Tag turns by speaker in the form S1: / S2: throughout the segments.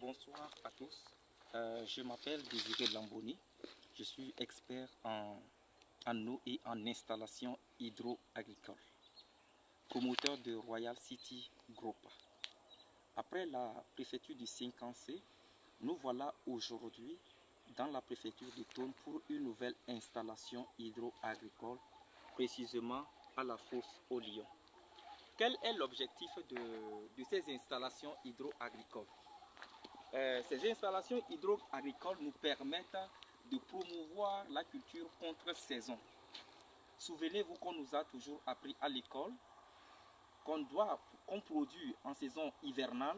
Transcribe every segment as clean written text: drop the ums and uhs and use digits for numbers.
S1: Bonsoir à tous. Je m'appelle Désiré Lamboni. Je suis expert en eau et en installation hydro-agricole, promoteur de Royal City Group. Après la préfecture du Sinkansé, nous voilà aujourd'hui dans la préfecture de Thône pour une nouvelle installation hydro-agricole, précisément à la fosse au Lion. Quel est l'objectif de ces installations hydro-agricoles? Ces installations hydro-agricoles nous permettent de promouvoir la culture contre-saison. Souvenez-vous qu'on nous a toujours appris à l'école qu'on produit en saison hivernale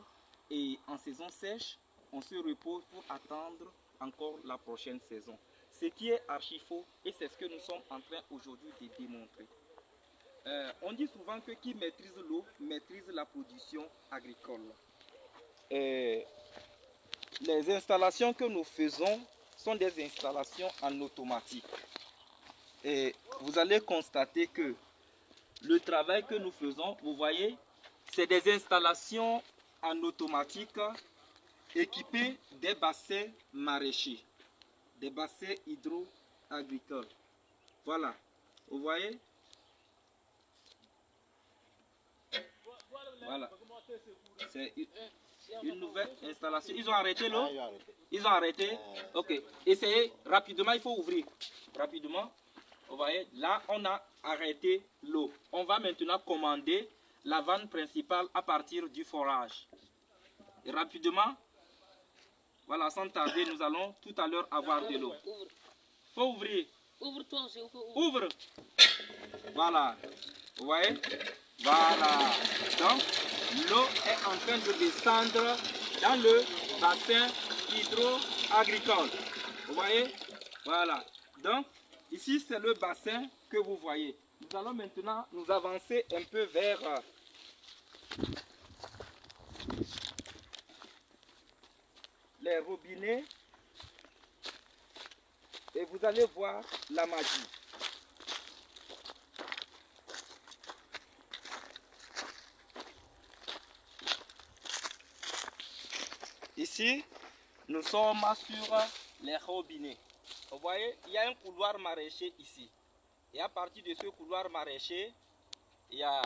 S1: et en saison sèche, on se repose pour attendre encore la prochaine saison. Ce qui est archi faux et c'est ce que nous sommes en train aujourd'hui de démontrer. On dit souvent que qui maîtrise l'eau maîtrise la production agricole. Les installations que nous faisons sont des installations en automatique. Et vous allez constater que le travail que nous faisons, vous voyez, c'est des installations en automatique équipées des bassins maraîchers, des bassins hydro-agricoles. Voilà, vous voyez. Voilà, c'est une nouvelle installation. Ils ont arrêté l'eau? Ils ont arrêté? Ok, essayez rapidement, il faut ouvrir. Rapidement, vous voyez, là on a arrêté l'eau. On va maintenant commander la vanne principale à partir du forage. Et rapidement, voilà, sans tarder, nous allons tout à l'heure avoir de l'eau. Il faut ouvrir.
S2: Ouvre-toi aussi,
S1: Ouvre. Voilà, vous voyez? Voilà, donc l'eau est en train de descendre dans le bassin hydro-agricole. Vous voyez? Voilà, donc ici c'est le bassin que vous voyez. Nous allons maintenant nous avancer un peu vers les robinets et vous allez voir la magie. Ici, nous sommes sur les robinets. Vous voyez, il y a un couloir maraîcher ici. Et à partir de ce couloir maraîcher, il y a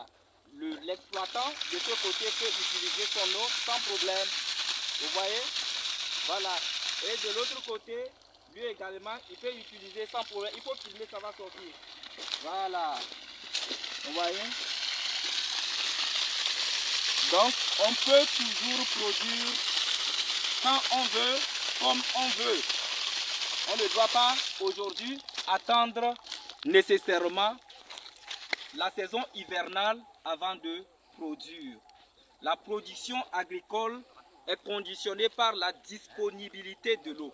S1: l'exploitant de ce côté peut utiliser son eau sans problème. Vous voyez? Voilà. Et de l'autre côté, lui également, il peut utiliser sans problème. Il faut filmer, ça va sortir. Voilà. Vous voyez? Donc, on peut toujours produire quand on veut, comme on veut. On ne doit pas aujourd'hui attendre nécessairement la saison hivernale avant de produire. La production agricole est conditionnée par la disponibilité de l'eau.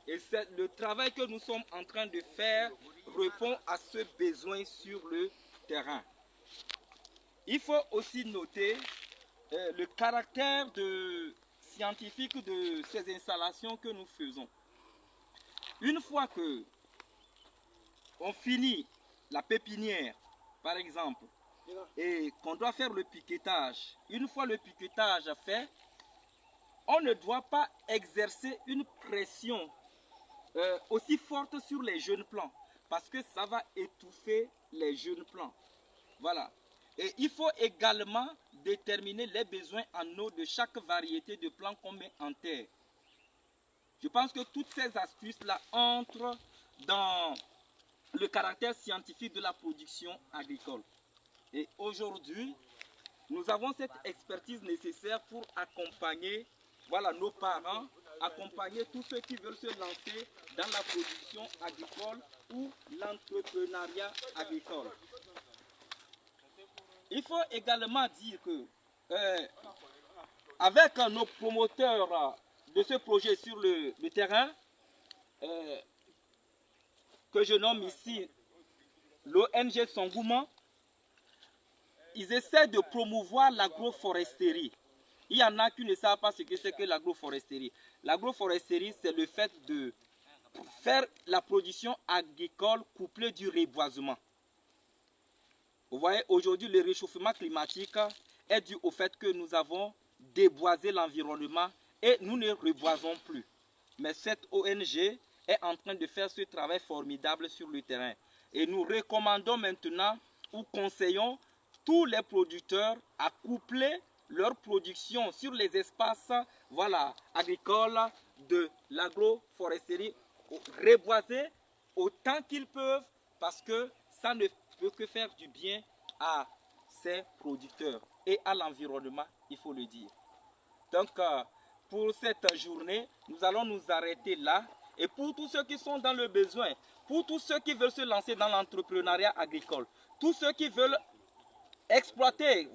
S1: Et le travail que nous sommes en train de faire répond à ce besoin sur le terrain. Il faut aussi noter le caractère scientifique de ces installations que nous faisons. Une fois que on finit la pépinière, par exemple, et qu'on doit faire le piquetage, une fois le piquetage fait, on ne doit pas exercer une pression aussi forte sur les jeunes plants, parce que ça va étouffer les jeunes plants. Voilà. Et il faut également déterminer les besoins en eau de chaque variété de plants qu'on met en terre. Je pense que toutes ces astuces-là entrent dans le caractère scientifique de la production agricole. Et aujourd'hui, nous avons cette expertise nécessaire pour accompagner nos parents, accompagner tous ceux qui veulent se lancer dans la production agricole ou l'entrepreneuriat agricole. Il faut également dire que avec nos promoteurs de ce projet sur le terrain, que je nomme ici l'ONG Songouma, ils essaient de promouvoir l'agroforesterie. Il y en a qui ne savent pas ce que c'est que l'agroforesterie. L'agroforesterie, c'est le fait de faire la production agricole couplée du reboisement. Vous voyez, aujourd'hui, le réchauffement climatique est dû au fait que nous avons déboisé l'environnement et nous ne reboisons plus. Mais cette ONG est en train de faire ce travail formidable sur le terrain. Et nous recommandons maintenant ou conseillons tous les producteurs à coupler leur production sur les espaces agricoles de l'agroforesterie, reboiser autant qu'ils peuvent parce que ça ne peut que faire du bien à ces producteurs et à l'environnement, il faut le dire. Donc, pour cette journée, nous allons nous arrêter là. Et pour tous ceux qui sont dans le besoin, pour tous ceux qui veulent se lancer dans l'entrepreneuriat agricole, tous ceux qui veulent exploiter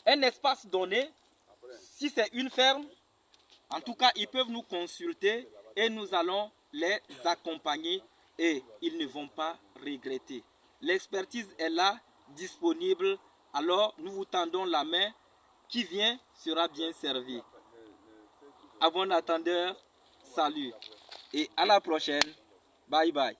S1: un espace donné, si c'est une ferme, en tout cas, ils peuvent nous consulter et nous allons les accompagner et ils ne vont pas regretter. L'expertise est là, disponible, alors nous vous tendons la main. Qui vient sera bien servi. À bon attendeur, salut et à la prochaine. Bye bye.